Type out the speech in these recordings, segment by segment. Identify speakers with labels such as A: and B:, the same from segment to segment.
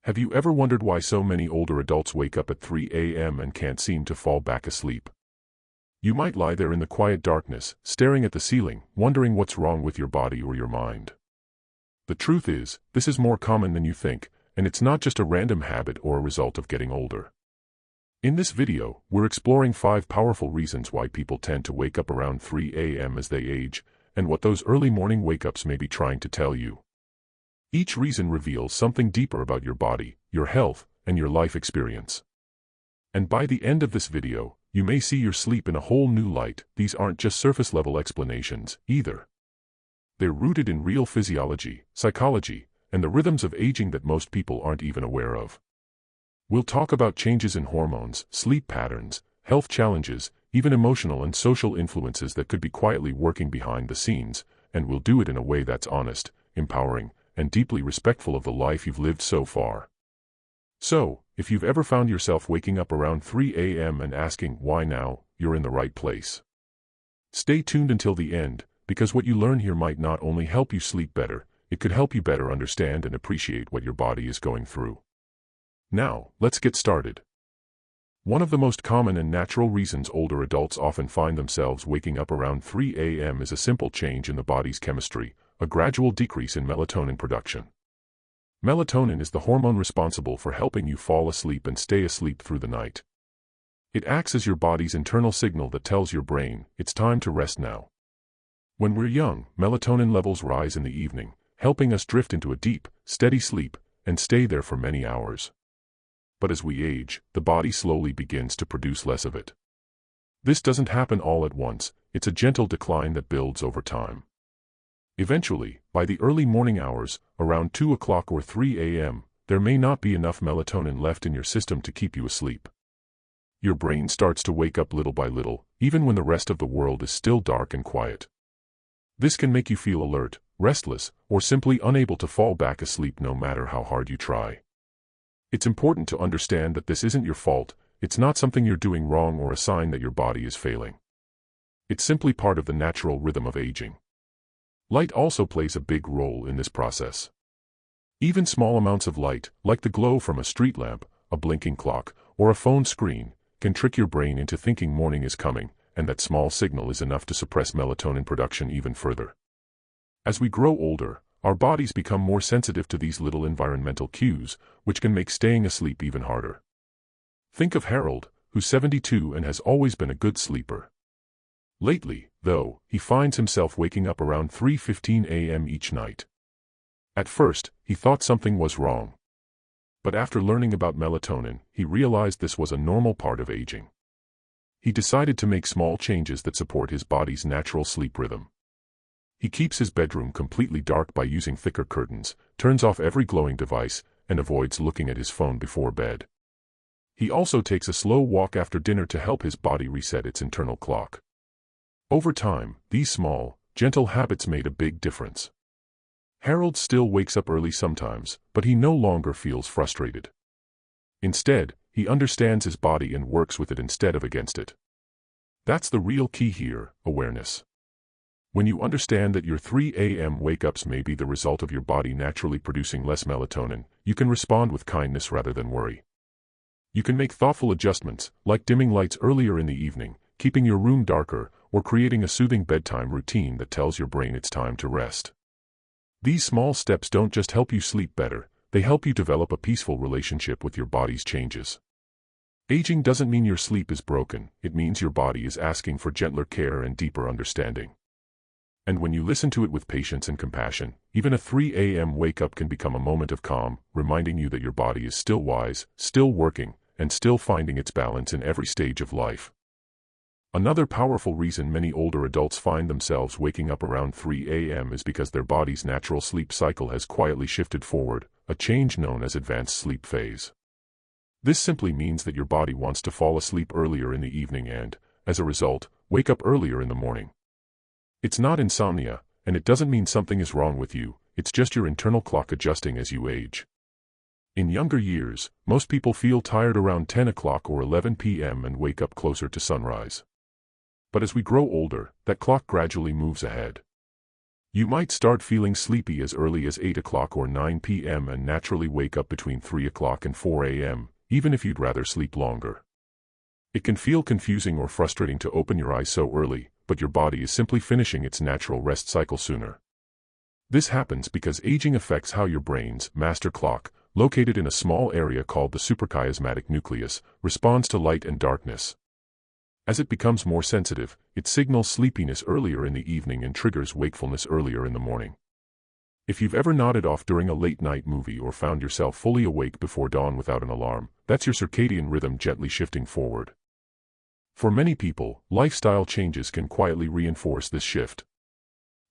A: Have you ever wondered why so many older adults wake up at 3 a.m. and can't seem to fall back asleep? You might lie there in the quiet darkness, staring at the ceiling, wondering what's wrong with your body or your mind. The truth is, this is more common than you think, and it's not just a random habit or a result of getting older. In this video, we're exploring 5 powerful reasons why people tend to wake up around 3 a.m. as they age, and what those early morning wake-ups may be trying to tell you. Each reason reveals something deeper about your body, your health, and your life experience. And by the end of this video, you may see your sleep in a whole new light. These aren't just surface-level explanations, either. They're rooted in real physiology, psychology, and the rhythms of aging that most people aren't even aware of. We'll talk about changes in hormones, sleep patterns, health challenges, even emotional and social influences that could be quietly working behind the scenes, and we'll do it in a way that's honest, empowering, and deeply respectful of the life you've lived so far. So, if you've ever found yourself waking up around 3 a.m. and asking, why now, you're in the right place. Stay tuned until the end, because what you learn here might not only help you sleep better, it could help you better understand and appreciate what your body is going through. Now, let's get started. One of the most common and natural reasons older adults often find themselves waking up around 3 a.m. is a simple change in the body's chemistry, a gradual decrease in melatonin production. Melatonin is the hormone responsible for helping you fall asleep and stay asleep through the night. It acts as your body's internal signal that tells your brain, it's time to rest now. When we're young, melatonin levels rise in the evening, helping us drift into a deep, steady sleep, and stay there for many hours. But as we age, the body slowly begins to produce less of it. This doesn't happen all at once, it's a gentle decline that builds over time. Eventually, by the early morning hours, around 2 o'clock or 3 a.m., there may not be enough melatonin left in your system to keep you asleep. Your brain starts to wake up little by little, even when the rest of the world is still dark and quiet. This can make you feel alert, restless, or simply unable to fall back asleep no matter how hard you try. It's important to understand that this isn't your fault, it's not something you're doing wrong or a sign that your body is failing. It's simply part of the natural rhythm of aging. Light also plays a big role in this process. Even small amounts of light, like the glow from a street lamp, a blinking clock, or a phone screen, can trick your brain into thinking morning is coming, and that small signal is enough to suppress melatonin production even further. As we grow older, our bodies become more sensitive to these little environmental cues, which can make staying asleep even harder. Think of Harold, who's 72 and has always been a good sleeper. Lately, though, he finds himself waking up around 3:15 a.m. each night. At first, he thought something was wrong. But after learning about melatonin, he realized this was a normal part of aging. He decided to make small changes that support his body's natural sleep rhythm. He keeps his bedroom completely dark by using thicker curtains, turns off every glowing device, and avoids looking at his phone before bed. He also takes a slow walk after dinner to help his body reset its internal clock. Over time, these small, gentle habits made a big difference. Harold still wakes up early sometimes, but he no longer feels frustrated. Instead, he understands his body and works with it instead of against it. That's the real key here, awareness. When you understand that your 3 a.m. wake-ups may be the result of your body naturally producing less melatonin, you can respond with kindness rather than worry. You can make thoughtful adjustments, like dimming lights earlier in the evening, keeping your room darker, or creating a soothing bedtime routine that tells your brain it's time to rest. These small steps don't just help you sleep better, they help you develop a peaceful relationship with your body's changes. Aging doesn't mean your sleep is broken, it means your body is asking for gentler care and deeper understanding. And when you listen to it with patience and compassion, even a 3 a.m. wake-up can become a moment of calm, reminding you that your body is still wise, still working, and still finding its balance in every stage of life. Another powerful reason many older adults find themselves waking up around 3 a.m. is because their body's natural sleep cycle has quietly shifted forward, a change known as advanced sleep phase. This simply means that your body wants to fall asleep earlier in the evening and, as a result, wake up earlier in the morning. It's not insomnia, and it doesn't mean something is wrong with you, it's just your internal clock adjusting as you age. In younger years, most people feel tired around 10 o'clock or 11 p.m. and wake up closer to sunrise. But as we grow older, that clock gradually moves ahead. You might start feeling sleepy as early as 8 o'clock or 9 p.m. and naturally wake up between 3 o'clock and 4 a.m., even if you'd rather sleep longer. It can feel confusing or frustrating to open your eyes so early, but your body is simply finishing its natural rest cycle sooner. This happens because aging affects how your brain's master clock, located in a small area called the suprachiasmatic nucleus, responds to light and darkness. As it becomes more sensitive, it signals sleepiness earlier in the evening and triggers wakefulness earlier in the morning. If you've ever nodded off during a late-night movie or found yourself fully awake before dawn without an alarm, that's your circadian rhythm gently shifting forward. For many people, lifestyle changes can quietly reinforce this shift.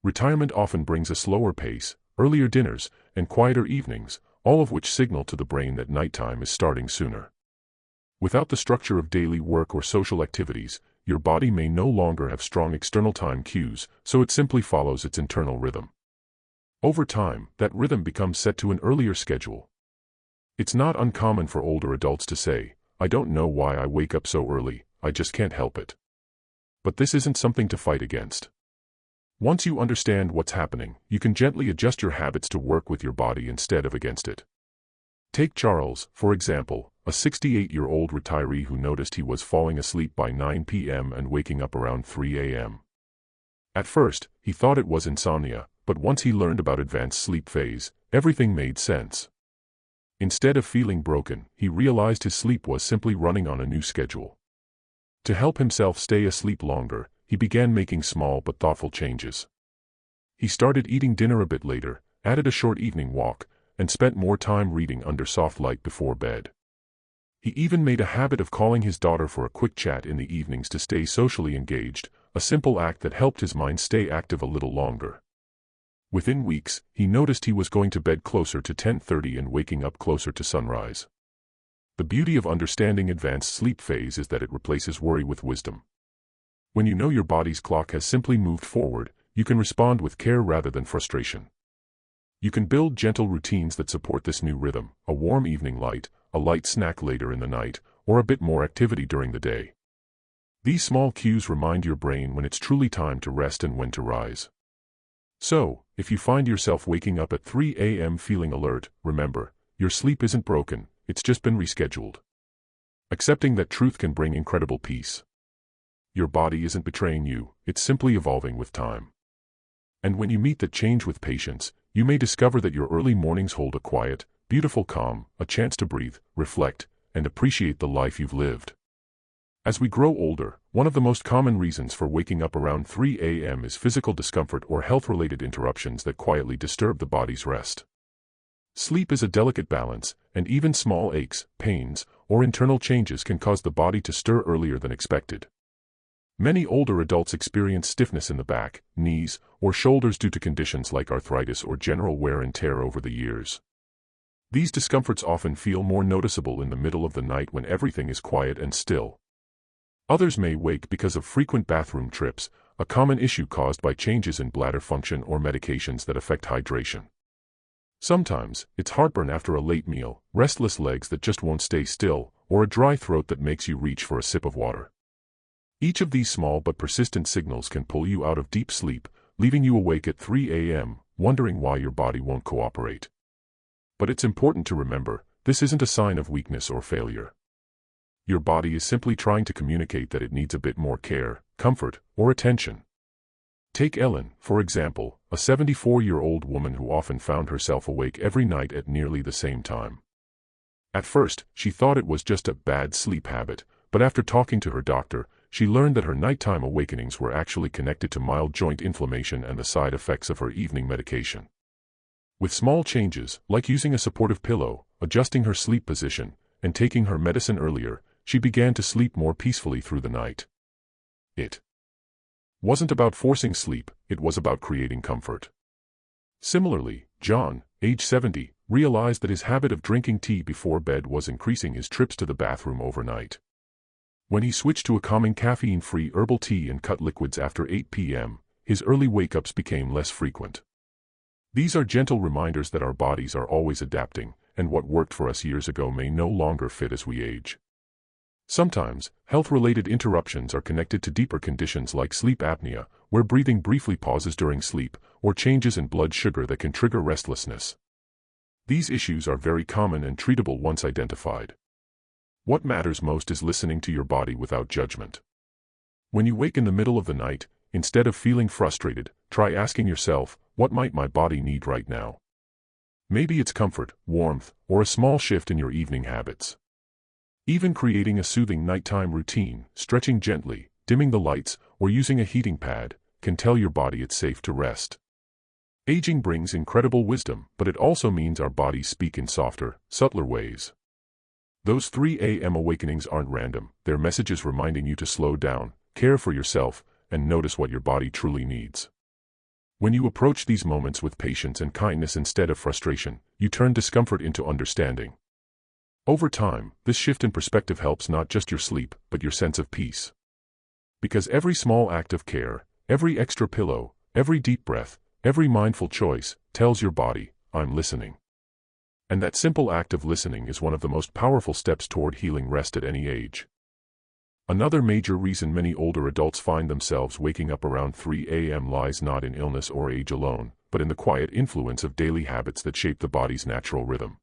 A: Retirement often brings a slower pace, earlier dinners, and quieter evenings, all of which signal to the brain that nighttime is starting sooner. Without the structure of daily work or social activities, your body may no longer have strong external time cues, so it simply follows its internal rhythm. Over time, that rhythm becomes set to an earlier schedule. It's not uncommon for older adults to say, "I don't know why I wake up so early, I just can't help it." But this isn't something to fight against. Once you understand what's happening, you can gently adjust your habits to work with your body instead of against it. Take Charles, for example, a 68-year-old retiree who noticed he was falling asleep by 9 p.m. and waking up around 3 a.m. At first, he thought it was insomnia, but once he learned about advanced sleep phase, everything made sense. Instead of feeling broken, he realized his sleep was simply running on a new schedule. To help himself stay asleep longer, he began making small but thoughtful changes. He started eating dinner a bit later, added a short evening walk, and spent more time reading under soft light before bed. He even made a habit of calling his daughter for a quick chat in the evenings to stay socially engaged, a simple act that helped his mind stay active a little longer. Within weeks, he noticed he was going to bed closer to 10:30 and waking up closer to sunrise. The beauty of understanding advanced sleep phase is that it replaces worry with wisdom. When you know your body's clock has simply moved forward, you can respond with care rather than frustration. You can build gentle routines that support this new rhythm, a warm evening light, a light snack later in the night, or a bit more activity during the day. These small cues remind your brain when it's truly time to rest and when to rise. So, if you find yourself waking up at 3 a.m. feeling alert, remember, your sleep isn't broken, it's just been rescheduled. Accepting that truth can bring incredible peace. Your body isn't betraying you, it's simply evolving with time. And when you meet that change with patience, you may discover that your early mornings hold a quiet, beautiful calm, a chance to breathe, reflect, and appreciate the life you've lived. As we grow older, one of the most common reasons for waking up around 3 a.m. is physical discomfort or health-related interruptions that quietly disturb the body's rest. Sleep is a delicate balance, and even small aches, pains, or internal changes can cause the body to stir earlier than expected. Many older adults experience stiffness in the back, knees, or shoulders due to conditions like arthritis or general wear and tear over the years. These discomforts often feel more noticeable in the middle of the night when everything is quiet and still. Others may wake because of frequent bathroom trips, a common issue caused by changes in bladder function or medications that affect hydration. Sometimes, it's heartburn after a late meal, restless legs that just won't stay still, or a dry throat that makes you reach for a sip of water. Each of these small but persistent signals can pull you out of deep sleep, leaving you awake at 3 a.m., wondering why your body won't cooperate. But it's important to remember, this isn't a sign of weakness or failure. Your body is simply trying to communicate that it needs a bit more care, comfort, or attention. Take Ellen, for example, a 74-year-old woman who often found herself awake every night at nearly the same time. At first, she thought it was just a bad sleep habit, but after talking to her doctor, she learned that her nighttime awakenings were actually connected to mild joint inflammation and the side effects of her evening medication. With small changes, like using a supportive pillow, adjusting her sleep position, and taking her medicine earlier, she began to sleep more peacefully through the night. It wasn't about forcing sleep, it was about creating comfort. Similarly, John, age 70, realized that his habit of drinking tea before bed was increasing his trips to the bathroom overnight. When he switched to a calming caffeine-free herbal tea and cut liquids after 8 p.m., his early wake-ups became less frequent. These are gentle reminders that our bodies are always adapting, and what worked for us years ago may no longer fit as we age. Sometimes, health-related interruptions are connected to deeper conditions like sleep apnea, where breathing briefly pauses during sleep, or changes in blood sugar that can trigger restlessness. These issues are very common and treatable once identified. What matters most is listening to your body without judgment. When you wake in the middle of the night, instead of feeling frustrated, try asking yourself, what might my body need right now? Maybe it's comfort, warmth, or a small shift in your evening habits. Even creating a soothing nighttime routine, stretching gently, dimming the lights, or using a heating pad, can tell your body it's safe to rest. Aging brings incredible wisdom, but it also means our bodies speak in softer, subtler ways. Those 3 a.m. awakenings aren't random, they're messages reminding you to slow down, care for yourself, and notice what your body truly needs. When you approach these moments with patience and kindness instead of frustration, you turn discomfort into understanding. Over time, this shift in perspective helps not just your sleep, but your sense of peace. Because every small act of care, every extra pillow, every deep breath, every mindful choice, tells your body, I'm listening. And that simple act of listening is one of the most powerful steps toward healing rest at any age. Another major reason many older adults find themselves waking up around 3 a.m. lies not in illness or age alone, but in the quiet influence of daily habits that shape the body's natural rhythm.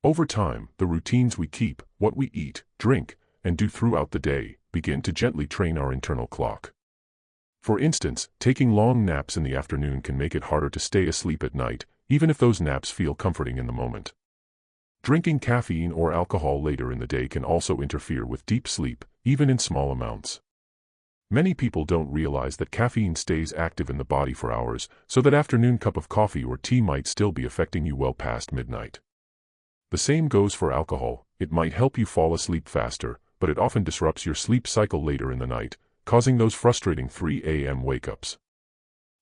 A: Over time, the routines we keep, what we eat, drink, and do throughout the day, begin to gently train our internal clock. For instance, taking long naps in the afternoon can make it harder to stay asleep at night, even if those naps feel comforting in the moment. Drinking caffeine or alcohol later in the day can also interfere with deep sleep, even in small amounts. Many people don't realize that caffeine stays active in the body for hours, so that afternoon cup of coffee or tea might still be affecting you well past midnight. The same goes for alcohol. It might help you fall asleep faster, but it often disrupts your sleep cycle later in the night, causing those frustrating 3 a.m. wake-ups.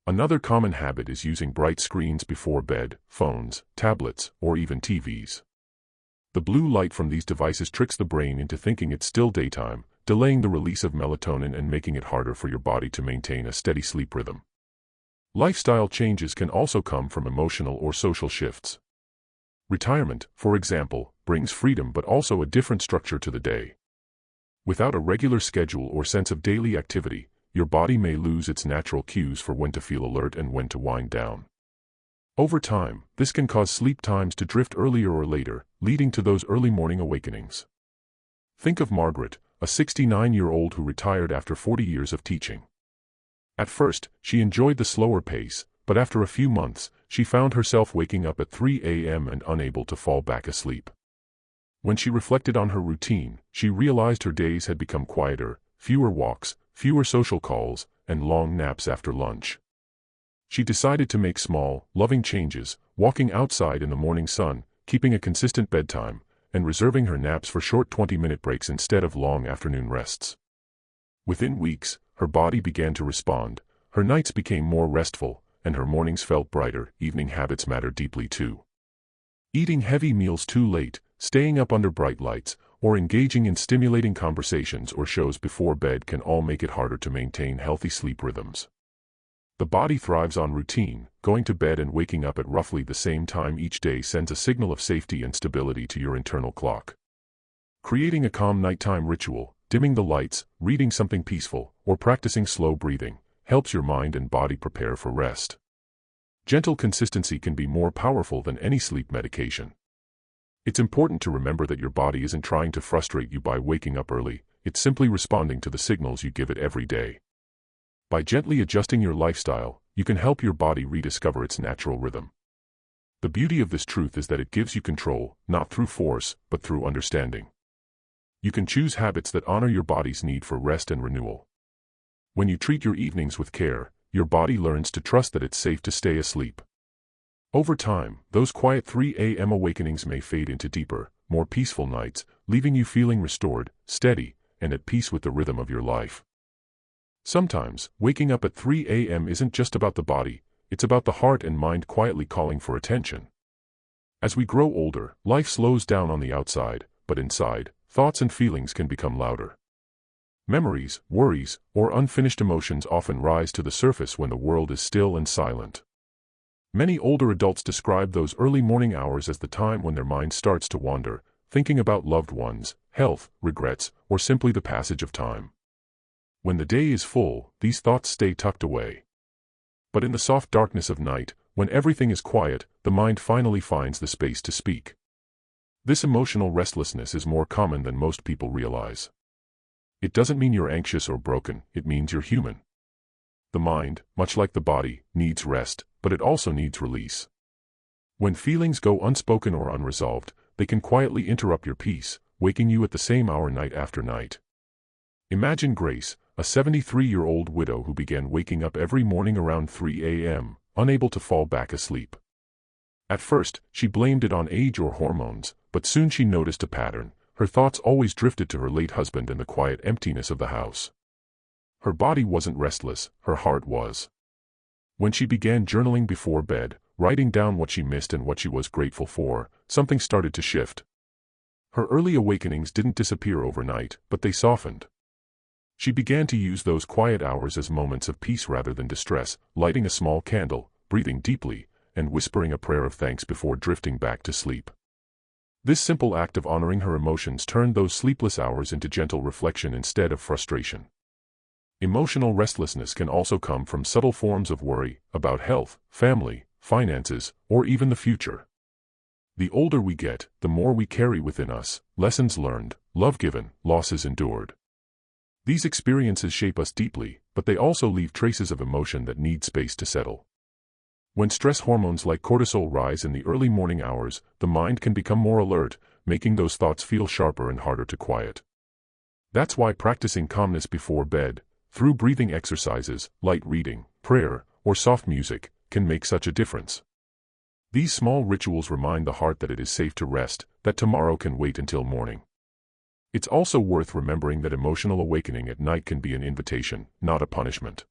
A: Another common habit is using bright screens before bed, phones, tablets, or even TVs. The blue light from these devices tricks the brain into thinking it's still daytime, delaying the release of melatonin and making it harder for your body to maintain a steady sleep rhythm. Lifestyle changes can also come from emotional or social shifts. Retirement, for example, brings freedom but also a different structure to the day. Without a regular schedule or sense of daily activity, your body may lose its natural cues for when to feel alert and when to wind down. Over time, this can cause sleep times to drift earlier or later, leading to those early morning awakenings. Think of Margaret, a 69-year-old who retired after 40 years of teaching. At first, she enjoyed the slower pace, but after a few months, she found herself waking up at 3 a.m. and unable to fall back asleep. When she reflected on her routine, she realized her days had become quieter, fewer walks, fewer social calls, and long naps after lunch. She decided to make small, loving changes, walking outside in the morning sun, keeping a consistent bedtime, and reserving her naps for short 20-minute breaks instead of long afternoon rests. Within weeks, her body began to respond, her nights became more restful, and her mornings felt brighter. Evening habits matter deeply too. Eating heavy meals too late, staying up under bright lights, or engaging in stimulating conversations or shows before bed can all make it harder to maintain healthy sleep rhythms. The body thrives on routine. Going to bed and waking up at roughly the same time each day sends a signal of safety and stability to your internal clock. Creating a calm nighttime ritual, dimming the lights, reading something peaceful, or practicing slow breathing, helps your mind and body prepare for rest. Gentle consistency can be more powerful than any sleep medication. It's important to remember that your body isn't trying to frustrate you by waking up early, it's simply responding to the signals you give it every day. By gently adjusting your lifestyle, you can help your body rediscover its natural rhythm. The beauty of this truth is that it gives you control, not through force, but through understanding. You can choose habits that honor your body's need for rest and renewal. When you treat your evenings with care, your body learns to trust that it's safe to stay asleep. Over time, those quiet 3 a.m. awakenings may fade into deeper, more peaceful nights, leaving you feeling restored, steady, and at peace with the rhythm of your life. Sometimes, waking up at 3 a.m. isn't just about the body, it's about the heart and mind quietly calling for attention. As we grow older, life slows down on the outside, but inside, thoughts and feelings can become louder. Memories, worries, or unfinished emotions often rise to the surface when the world is still and silent. Many older adults describe those early morning hours as the time when their mind starts to wander, thinking about loved ones, health, regrets, or simply the passage of time. When the day is full, these thoughts stay tucked away. But in the soft darkness of night, when everything is quiet, the mind finally finds the space to speak. This emotional restlessness is more common than most people realize. It doesn't mean you're anxious or broken, it means you're human. The mind, much like the body, needs rest, but it also needs release. When feelings go unspoken or unresolved, they can quietly interrupt your peace, waking you at the same hour night after night. Imagine Grace, a 73-year-old widow who began waking up every morning around 3 a.m., unable to fall back asleep. At first, she blamed it on age or hormones, but soon she noticed a pattern. Her thoughts always drifted to her late husband and the quiet emptiness of the house. Her body wasn't restless, her heart was. When she began journaling before bed, writing down what she missed and what she was grateful for, something started to shift. Her early awakenings didn't disappear overnight, but they softened. She began to use those quiet hours as moments of peace rather than distress, lighting a small candle, breathing deeply, and whispering a prayer of thanks before drifting back to sleep. This simple act of honoring her emotions turned those sleepless hours into gentle reflection instead of frustration. Emotional restlessness can also come from subtle forms of worry about health, family, finances, or even the future. The older we get, the more we carry within us, lessons learned, love given, losses endured. These experiences shape us deeply, but they also leave traces of emotion that need space to settle. When stress hormones like cortisol rise in the early morning hours, the mind can become more alert, making those thoughts feel sharper and harder to quiet. That's why practicing calmness before bed, through breathing exercises, light reading, prayer, or soft music, can make such a difference. These small rituals remind the heart that it is safe to rest, that tomorrow can wait until morning. It's also worth remembering that emotional awakening at night can be an invitation, not a punishment.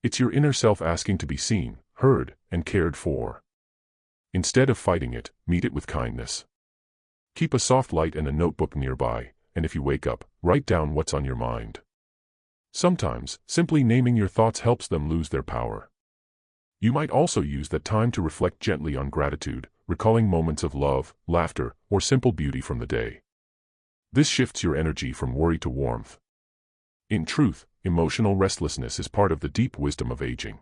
A: It's your inner self asking to be seen, heard, and cared for. Instead of fighting it, meet it with kindness. Keep a soft light and a notebook nearby, and if you wake up, write down what's on your mind. Sometimes, simply naming your thoughts helps them lose their power. You might also use that time to reflect gently on gratitude, recalling moments of love, laughter, or simple beauty from the day. This shifts your energy from worry to warmth. In truth, emotional restlessness is part of the deep wisdom of aging.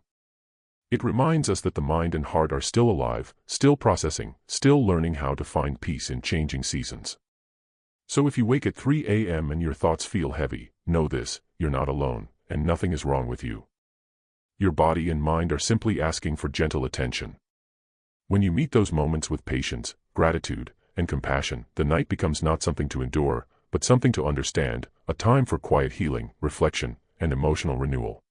A: It reminds us that the mind and heart are still alive, still processing, still learning how to find peace in changing seasons. So if you wake at 3 a.m. and your thoughts feel heavy, know this: you're not alone, and nothing is wrong with you. Your body and mind are simply asking for gentle attention. When you meet those moments with patience, gratitude, and compassion, the night becomes not something to endure, but something to understand, a time for quiet healing, reflection, and emotional renewal.